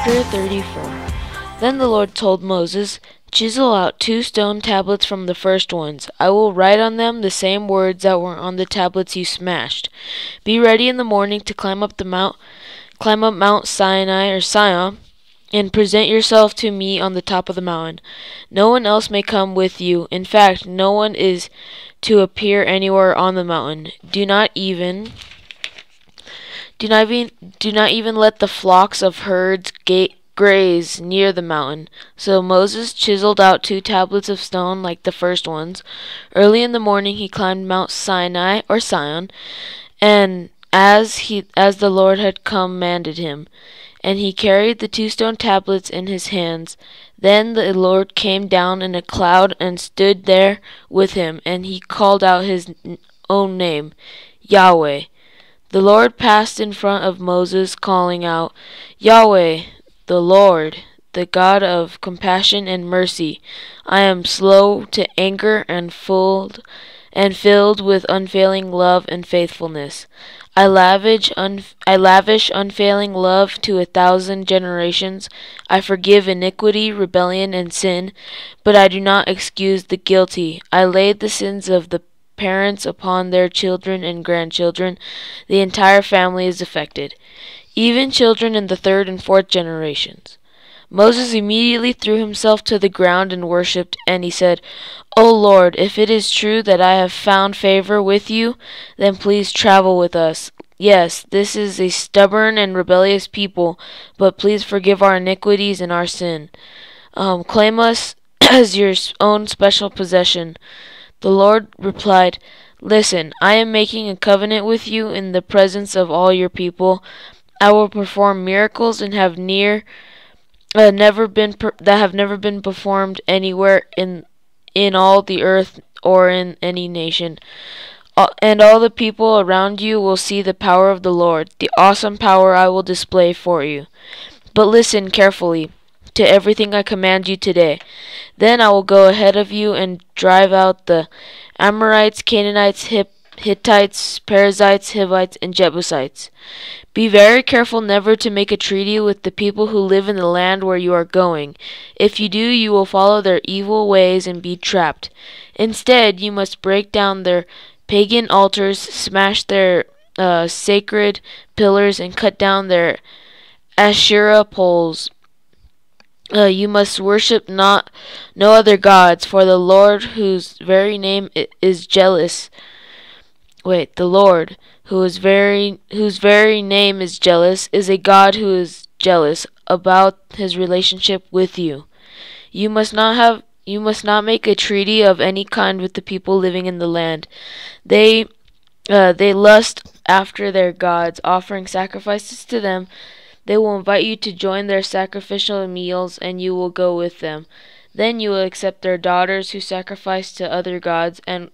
Chapter 34. Then the Lord told Moses, "Chisel out 2 stone tablets from the first ones. I will write on them the same words that were on the tablets you smashed. Be ready in the morning to climb up Mount Sinai or Sion, and present yourself to me on the top of the mountain. No one else may come with you. In fact, no one is to appear anywhere on the mountain. Do not even let the flocks of herds graze near the mountain." So Moses chiseled out 2 tablets of stone like the first ones. Early in the morning he climbed Mount Sinai or Sion, and as the Lord had commanded him, and he carried the 2 stone tablets in his hands. Then the Lord came down in a cloud and stood there with him, and he called out his own name, Yahweh. The Lord passed in front of Moses, calling out, "Yahweh, the Lord, the God of compassion and mercy. I am slow to anger and filled with unfailing love and faithfulness. I lavish unfailing love to 1,000 generations. I forgive iniquity, rebellion, and sin, but I do not excuse the guilty. I laid the sins of the parents upon their children and grandchildren. The entire family is affected, even children in the 3rd and 4th generations." Moses immediately threw himself to the ground and worshipped, and he said, "O Lord, if it is true that I have found favor with you, then please travel with us. Yes, this is a stubborn and rebellious people, but please forgive our iniquities and our sin. Claim us as your own special possession." The Lord replied, "Listen, I am making a covenant with you in the presence of all your people. I will perform miracles that have never been performed anywhere in all the earth or in any nation. And all the people around you will see the power of the Lord, the awesome power I will display for you. But listen carefully to everything I command you today. Then I will go ahead of you and drive out the Amorites, Canaanites, Hittites, Perizzites, Hivites, and Jebusites. Be very careful never to make a treaty with the people who live in the land where you are going. If you do, you will follow their evil ways and be trapped. Instead, you must break down their pagan altars, smash their sacred pillars, and cut down their Asherah poles. You must worship no other gods, for the Lord, whose very name is jealous. The Lord, whose very name is jealous, is a God who is jealous about his relationship with you. You must not make a treaty of any kind with the people living in the land. They lust after their gods, offering sacrifices to them. They will invite you to join their sacrificial meals, and you will go with them. Then you will accept their daughters who sacrifice to other gods and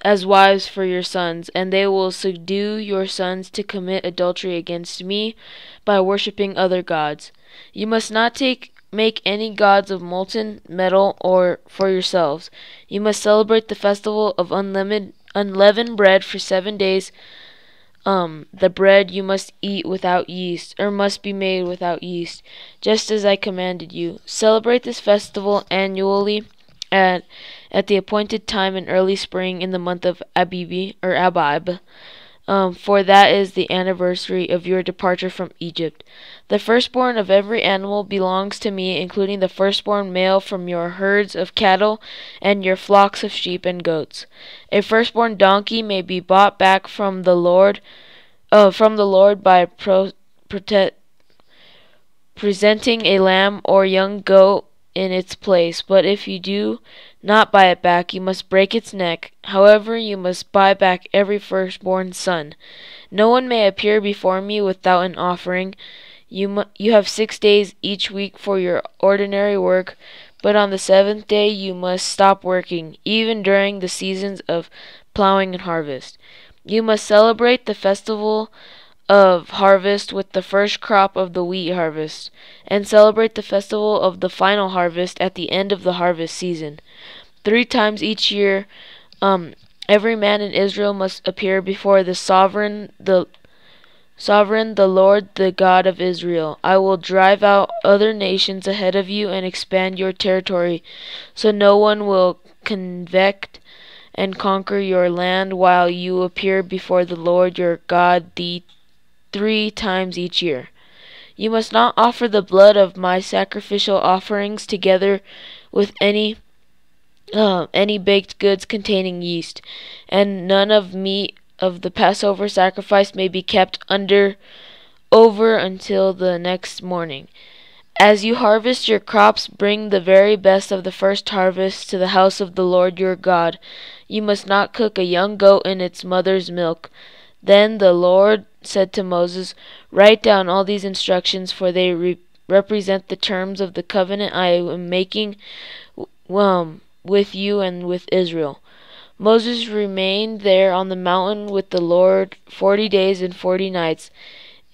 as wives for your sons, and they will subdue your sons to commit adultery against me by worshipping other gods. You must not make any gods of molten metal or for yourselves. You must celebrate the festival of unleavened bread for 7 days. The bread you must eat without yeast, or must be made without yeast, just as I commanded you. Celebrate this festival annually at the appointed time in early spring in the month of Abib, for that is the anniversary of your departure from Egypt. The firstborn of every animal belongs to me, including the firstborn male from your herds of cattle and your flocks of sheep and goats. A firstborn donkey may be bought back from the Lord by presenting a lamb or young goat in its place. But if you do not buy it back, you must break its neck. However, you must buy back every firstborn son. No one may appear before me without an offering. You have 6 days each week for your ordinary work, but on the 7th day you must stop working, even during the seasons of plowing and harvest. You must celebrate the festival of harvest with the first crop of the wheat harvest, and celebrate the festival of the final harvest at the end of the harvest season. 3 times each year, every man in Israel must appear before the sovereign, the Sovereign, the Lord, the God of Israel, I will drive out other nations ahead of you and expand your territory, so no one will convict and conquer your land while you appear before the Lord your God the 3 times each year. You must not offer the blood of my sacrificial offerings together with any baked goods containing yeast, and none of meat of the Passover sacrifice may be kept over until the next morning. As you harvest your crops, bring the very best of the first harvest to the house of the Lord your God. You must not cook a young goat in its mother's milk. Then the Lord said to Moses, Write down all these instructions, for they represent the terms of the covenant I am making with you and with Israel. Moses remained there on the mountain with the Lord 40 days and 40 nights.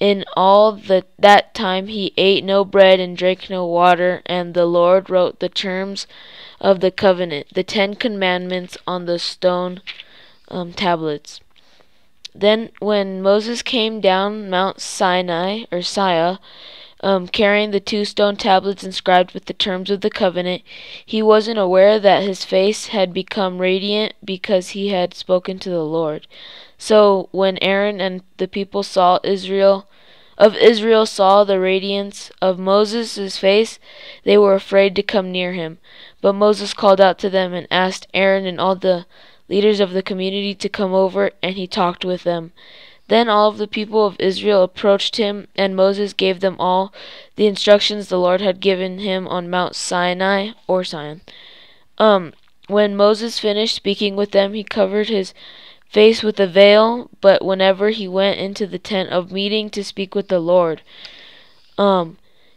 In all that time he ate no bread and drank no water, and the Lord wrote the terms of the covenant, the 10 Commandments, on the stone tablets. Then when Moses came down Mount Sinai, or Sia, carrying the 2 stone tablets inscribed with the terms of the covenant, he wasn't aware that his face had become radiant because he had spoken to the Lord. So when Aaron and the people of Israel saw the radiance of Moses' face, they were afraid to come near him. But Moses called out to them and asked Aaron and all the leaders of the community to come over, and he talked with them. Then all of the people of Israel approached him, and Moses gave them all the instructions the Lord had given him on Mount Sinai, or Sion. When Moses finished speaking with them, he covered his face with a veil, but whenever he went into the tent of meeting to speak with the Lord,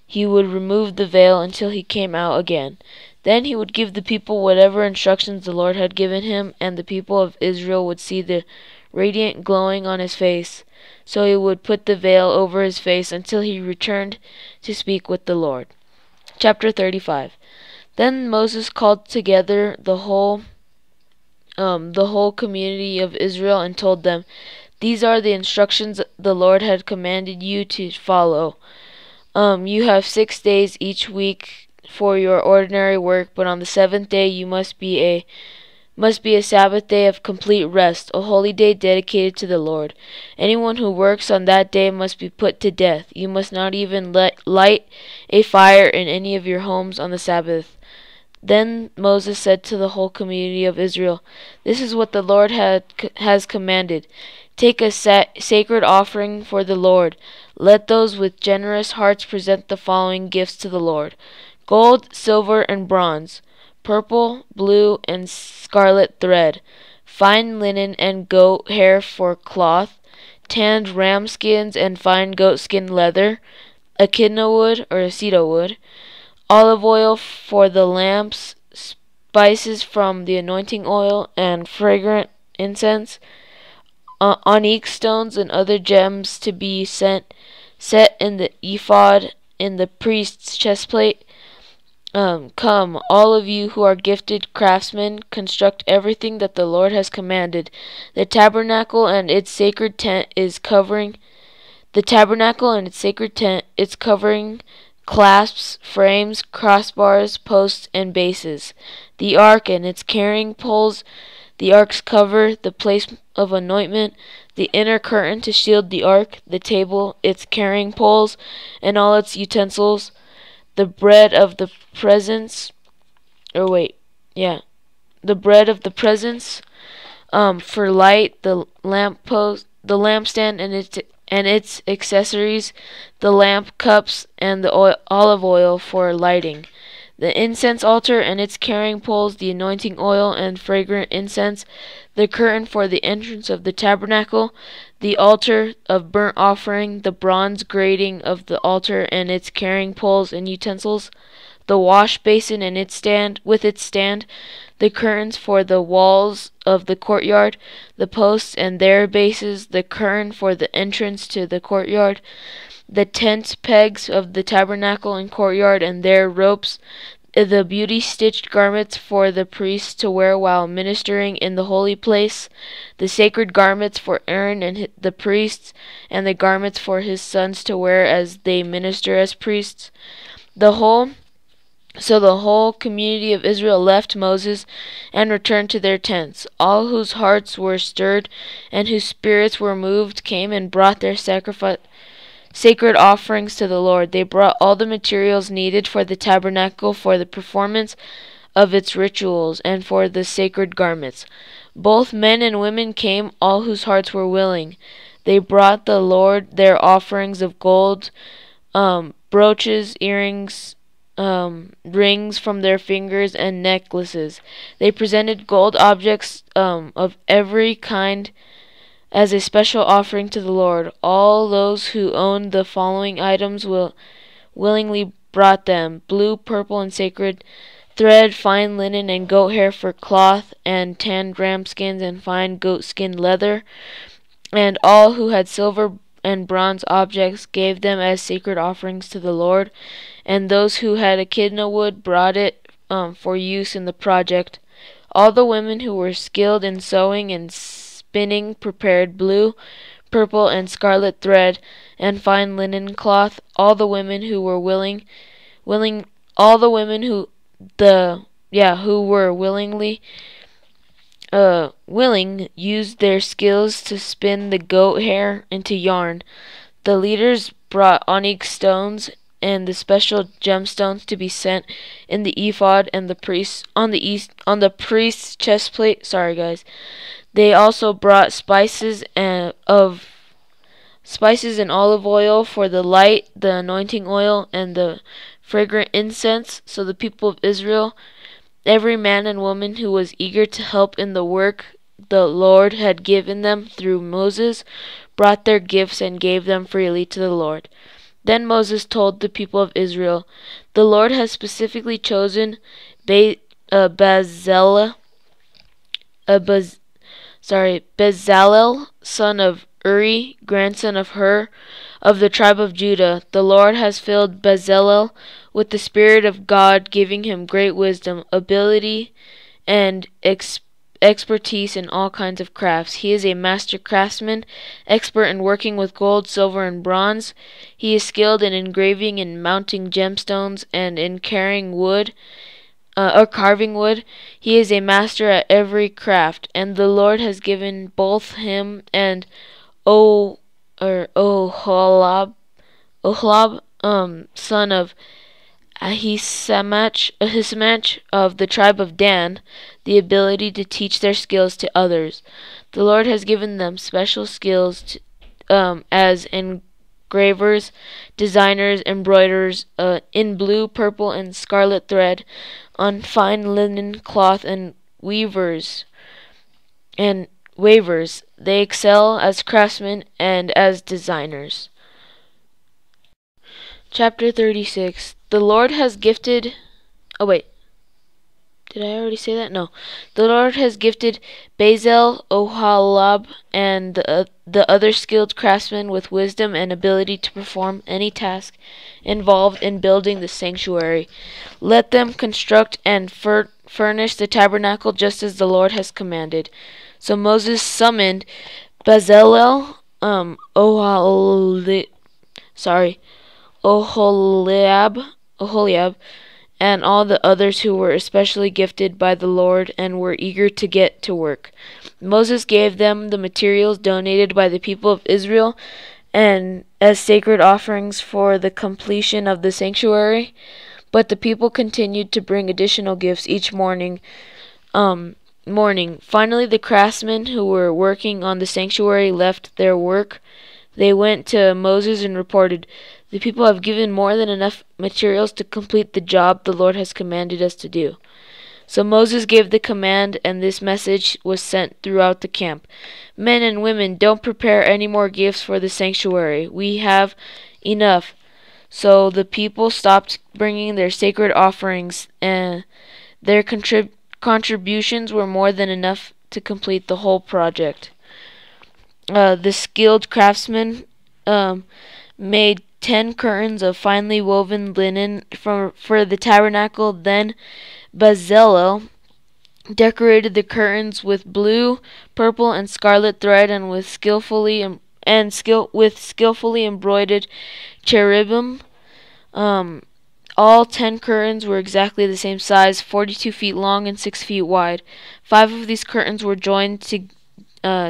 he would remove the veil until he came out again. Then he would give the people whatever instructions the Lord had given him, and the people of Israel would see the radiant glowing on his face. So he would put the veil over his face until he returned to speak with the Lord. Chapter 35. Then Moses called together the whole community of Israel and told them, These are the instructions the Lord had commanded you to follow. You have 6 days each week for your ordinary work, but on the 7th day you must be a Sabbath day of complete rest, a holy day dedicated to the Lord. Anyone who works on that day must be put to death. You must not even light a fire in any of your homes on the Sabbath. Then Moses said to the whole community of Israel, This is what the Lord has commanded. Take a sacred offering for the Lord. Let those with generous hearts present the following gifts to the Lord: gold, silver, and bronze, purple, blue, and scarlet thread, fine linen and goat hair for cloth, tanned ram skins and fine goatskin leather, echidna wood or cedar wood, olive oil for the lamps, spices from the anointing oil, and fragrant incense, onyx stones and other gems to be set in the ephod in the priest's chestplate. Come, all of you who are gifted craftsmen, construct everything that the Lord has commanded. The tabernacle and its sacred tent, its covering, clasps, frames, crossbars, posts, and bases. The ark and its carrying poles, the ark's cover, the place of anointment, the inner curtain to shield the ark, the table, its carrying poles, and all its utensils, the bread of the presence, the bread of the presence, for light, the lampstand and its accessories, the lamp cups, and the olive oil for lighting, the incense altar and its carrying poles, the anointing oil and fragrant incense, the curtain for the entrance of the tabernacle, the altar of burnt offering, the bronze grating of the altar and its carrying poles and utensils, the wash basin and its stand, the curtains for the walls of the courtyard, the posts and their bases, the curtain for the entrance to the courtyard, the tent pegs of the tabernacle and courtyard and their ropes, the beauty-stitched garments for the priests to wear while ministering in the holy place, the sacred garments for Aaron and the priests, and the garments for his sons to wear as they minister as priests. So the whole community of Israel left Moses and returned to their tents. All whose hearts were stirred and whose spirits were moved came and brought their sacred offerings to the Lord. They brought all the materials needed for the tabernacle for the performance of its rituals and for the sacred garments. Both men and women came, all whose hearts were willing. They brought the Lord their offerings of gold, brooches, earrings, rings from their fingers, and necklaces. They presented gold objects of every kind as a special offering to the Lord. All those who owned the following items willingly brought them: blue, purple, and sacred thread, fine linen and goat hair for cloth, and tanned ram skins and fine goat skin leather. And all who had silver and bronze objects gave them as sacred offerings to the Lord. And those who had echidna wood brought it for use in the project. All the women who were skilled in sewing and spinning prepared blue, purple, and scarlet thread and fine linen cloth. All the women who were willing used their skills to spin the goat hair into yarn. The leaders brought onyx stones and the special gemstones to be set in the ephod and the priests on the priest's chest plate. Sorry, guys. They also brought spices and olive oil for the light, the anointing oil, and the fragrant incense. So the people of Israel, every man and woman who was eager to help in the work the Lord had given them through Moses, brought their gifts and gave them freely to the Lord. Then Moses told the people of Israel, "The Lord has specifically chosen Bezalel, son of Uri, grandson of Hur, of the tribe of Judah. The Lord has filled Bezalel with the Spirit of God, giving him great wisdom, ability, and expertise in all kinds of crafts. He is a master craftsman, expert in working with gold, silver, and bronze. He is skilled in engraving and mounting gemstones and in carrying wood, or carving wood. He is a master at every craft, and the Lord has given both him and Oholab, son of Ahisamach of the tribe of Dan, the ability to teach their skills to others. The Lord has given them special skills as engravers, designers, embroiderers in blue, purple, and scarlet thread, on fine linen cloth, and weavers. They excel as craftsmen and as designers." Chapter 36. The Lord has gifted... Oh, wait. Did I already say that? No. The Lord has gifted Bezalel, Oholab, and the other skilled craftsmen with wisdom and ability to perform any task involved in building the sanctuary. Let them construct and furnish the tabernacle just as the Lord has commanded. So Moses summoned Bezalel, Oholiab, and all the others who were especially gifted by the Lord and were eager to get to work. Moses gave them the materials donated by the people of Israel and as sacred offerings for the completion of the sanctuary, but the people continued to bring additional gifts each morning. Finally, the craftsmen who were working on the sanctuary left their work. They went to Moses and reported, "The people have given more than enough materials to complete the job the Lord has commanded us to do." So Moses gave the command, and this message was sent throughout the camp: "Men and women, don't prepare any more gifts for the sanctuary. We have enough." So the people stopped bringing their sacred offerings, and their contributions were more than enough to complete the whole project. The skilled craftsmen made 10 curtains of finely woven linen for the tabernacle. Then Bezalel decorated the curtains with blue, purple, and scarlet thread, and with skillfully embroidered cherubim. All 10 curtains were exactly the same size, 42 feet long and 6 feet wide. 5 of these curtains were joined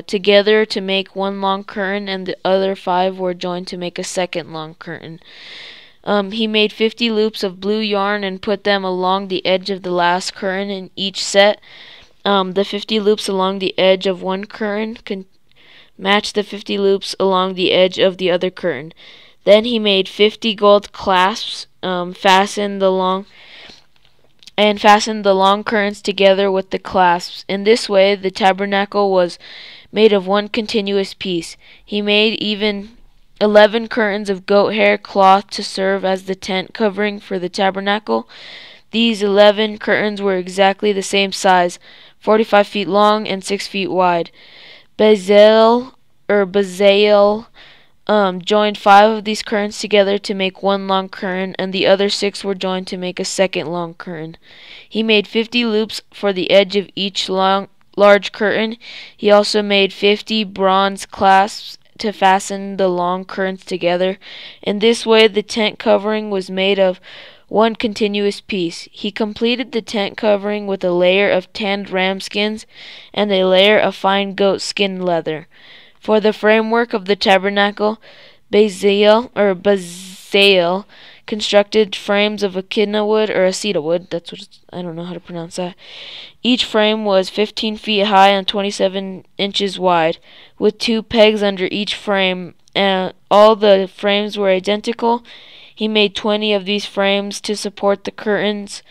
together to make one long curtain, and the other 5 were joined to make a second long curtain. He made 50 loops of blue yarn and put them along the edge of the last curtain in each set. The 50 loops along the edge of one curtain match the 50 loops along the edge of the other curtain. Then he made 50 gold clasps, fastened the long curtains together with the clasps. In this way, the tabernacle was made of one continuous piece. He made even 11 curtains of goat hair cloth to serve as the tent covering for the tabernacle. These 11 curtains were exactly the same size, 45 feet long and 6 feet wide. Bezalel joined 5 of these curtains together to make one long curtain, and the other 6 were joined to make a second long curtain. He made 50 loops for the edge of each large curtain. He also made 50 bronze clasps to fasten the long curtains together. In this way, the tent covering was made of one continuous piece. He completed the tent covering with a layer of tanned ram skins and a layer of fine goat skin leather. For the framework of the tabernacle, Bezalel constructed frames of echidna wood or aceta wood. I don't know how to pronounce that. Each frame was 15 feet high and 27 inches wide, with 2 pegs under each frame, and all the frames were identical. He made 20 of these frames to support the curtains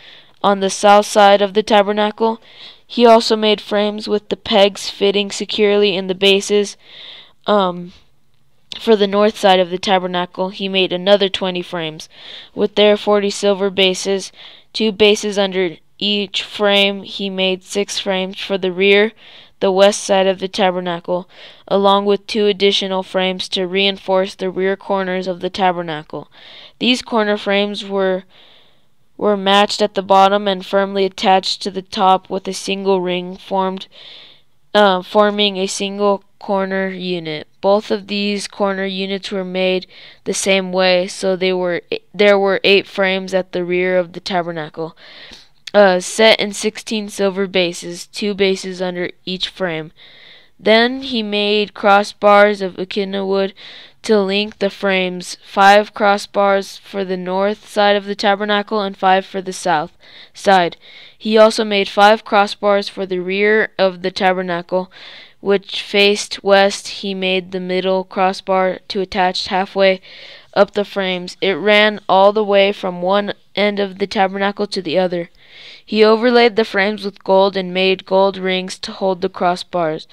on the south side of the tabernacle. He also made frames with the pegs fitting securely in the bases. For the north side of the tabernacle, he made another 20 frames, with their 40 silver bases, 2 bases under each frame. He made 6 frames for the rear, the west side of the tabernacle, along with 2 additional frames to reinforce the rear corners of the tabernacle. These corner frames were matched at the bottom and firmly attached to the top with a single ring forming a single corner unit. Both of these corner units were made the same way, so there were 8 frames at the rear of the tabernacle, set in 16 silver bases, 2 bases under each frame. Then he made crossbars of echidna wood to link the frames, 5 crossbars for the north side of the tabernacle and 5 for the south side. He also made 5 crossbars for the rear of the tabernacle, which faced west. He made the middle crossbar to attach halfway up the frames. It ran all the way from one end of the tabernacle to the other. He overlaid the frames with gold and made gold rings to hold the crossbars.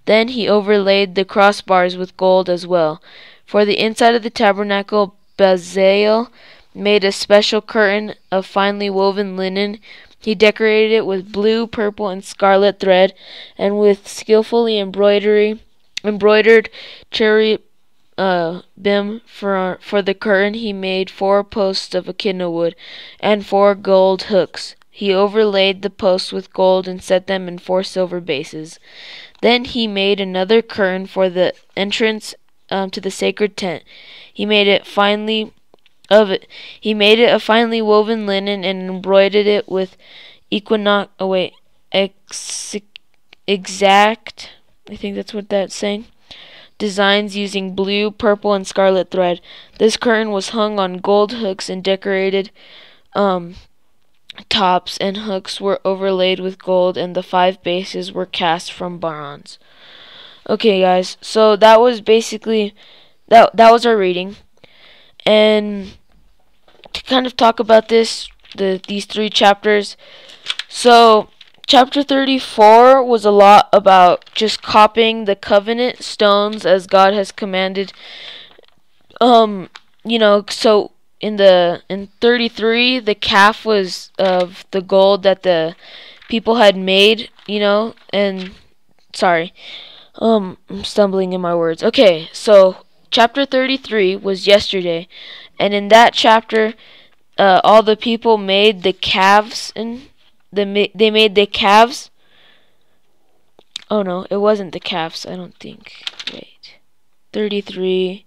Then he overlaid the crossbars with gold as well. For the inside of the tabernacle, Bezalel made a special curtain of finely woven linen. He decorated it with blue, purple, and scarlet thread, and with skillfully embroidered cherubim for the curtain. He made 4 posts of echidna wood and 4 gold hooks. He overlaid the posts with gold and set them in 4 silver bases. Then he made another curtain for the entrance to the sacred tent. He made it a finely woven linen and embroidered it with exact, I think that's what that's saying, designs using blue, purple, and scarlet thread. This curtain was hung on gold hooks and decorated tops and hooks were overlaid with gold, and the 5 bases were cast from bronze. Okay, guys, so that was basically that was our reading. And to kind of talk about these 3 chapters. So chapter 34 was a lot about just copying the covenant stones as God has commanded. So in 33, the calf was of the gold that the people had made, and sorry, I'm stumbling in my words. Okay, so chapter 33 was yesterday, and in that chapter, all the people made the calves, and they made the calves. Oh no, it wasn't the calves. I don't think. Wait, 33.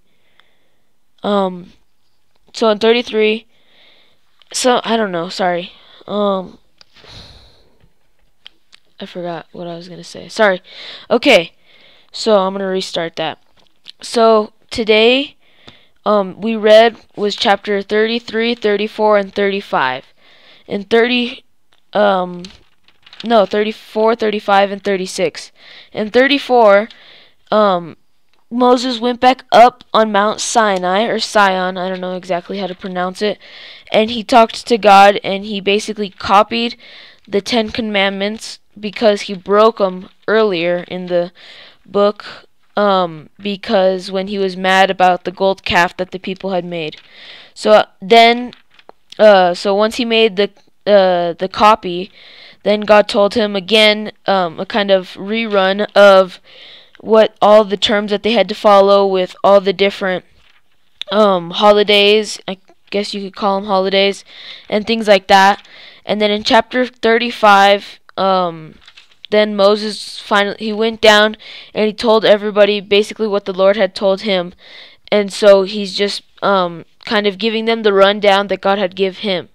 So in 33, so I don't know. Sorry. I forgot what I was gonna say. Sorry. Okay, so I'm gonna restart that. So today, we read was chapter 33, 34, and 35. And 34, 35, and 36. And 34, Moses went back up on Mount Sinai, or Sion, I don't know exactly how to pronounce it, and he talked to God, and he basically copied the Ten Commandments because he broke them earlier in the book, because when he was mad about the gold calf that the people had made. So so once he made the copy, then God told him again, a kind of rerun of what all the terms that they had to follow with all the different holidays. I guess you could call them holidays and things like that. And then in chapter 35, then Moses he went down and he told everybody basically what the Lord had told him. And so he's just kind of giving them the rundown that God had gave him.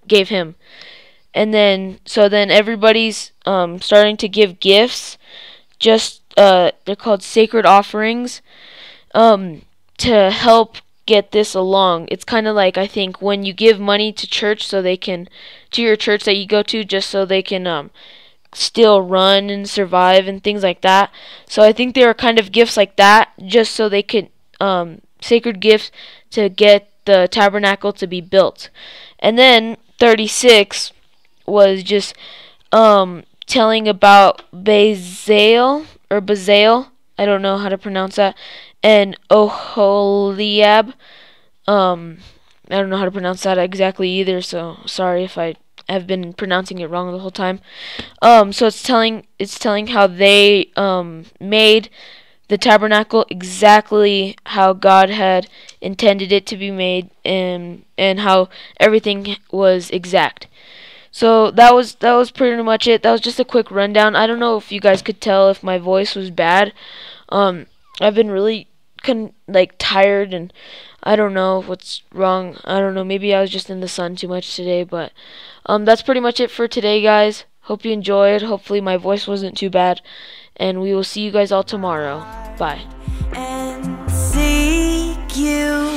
And then everybody's starting to give gifts. Just they're called sacred offerings, to help get this along. It's kind of like, I think, when you give money to church to your church that you go to, just so they can still run and survive and things like that. So I think there are kind of gifts like that, just so they could sacred gifts to get the tabernacle to be built. And then 36 was just telling about Bezalel, I don't know how to pronounce that, and Oholiab. I don't know how to pronounce that exactly either, so sorry if I have been pronouncing it wrong the whole time. So it's telling how they made the tabernacle exactly how God had intended it to be made, and how everything was exact. So that was pretty much it. That was just a quick rundown. I don't know if you guys could tell if my voice was bad. I've been really tired, and I don't know what's wrong. I don't know. Maybe I was just in the sun too much today, but that's pretty much it for today, guys. Hope you enjoyed. Hopefully my voice wasn't too bad, and we will see you guys all tomorrow. Bye. And seek you.